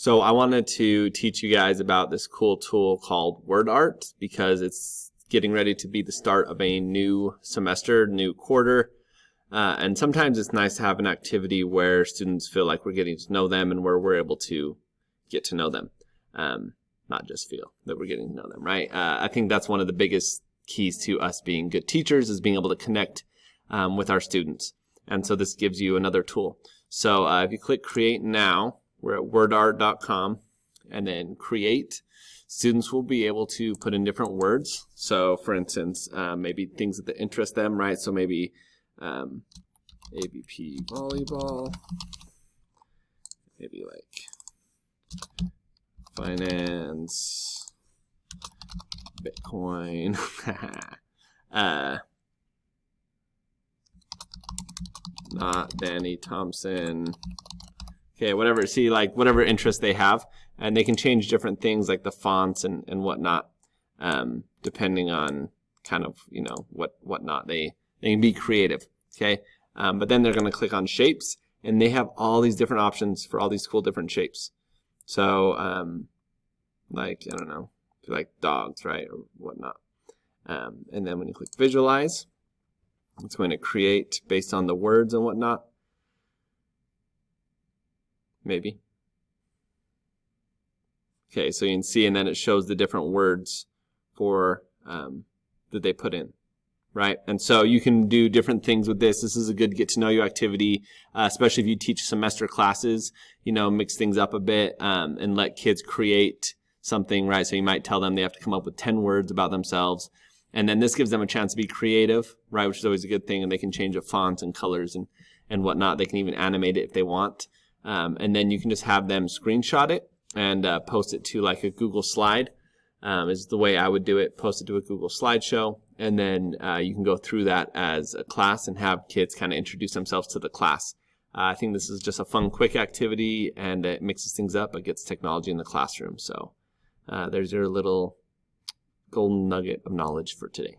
So I wanted to teach you guys about this cool tool called WordArt because it's getting ready to be the start of a new semester, new quarter. And sometimes it's nice to have an activity where students feel like we're getting to know them and where we're able to get to know them. Not just feel that we're getting to know them, right? I think that's one of the biggest keys to us being good teachers is being able to connect with our students. And so this gives you another tool. So if you click Create Now, we're at wordart.com, and then Create. Students will be able to put in different words. So for instance, maybe things that interest them, right? So maybe AVP volleyball, maybe like finance, Bitcoin, not Danny Thompson. Okay, whatever. See, like whatever interest they have, and they can change different things like the fonts and whatnot, depending on kind of whatnot. They can be creative. Okay, but then they're going to click on shapes, and they have all these different options for all these cool different shapes. So, like I don't know, like dogs, right, or whatnot. And then when you click Visualize, it's going to create based on the words and whatnot. Maybe. Okay, so you can see, and then it shows the different words for that they put in, right? And so you can do different things with this. This is a good get-to-know-you activity, especially if you teach semester classes. Mix things up a bit and let kids create something, right? So you might tell them they have to come up with 10 words about themselves, and then this gives them a chance to be creative, right? Which is always a good thing, and they can change the fonts and colors and whatnot. They can even animate it if they want. And then you can just have them screenshot it and post it to like a Google slide is the way I would do it. Post it to a Google slideshow, and then you can go through that as a class and have kids kind of introduce themselves to the class. I think this is just a fun, quick activity, and it mixes things up. It gets technology in the classroom. So there's your little golden nugget of knowledge for today.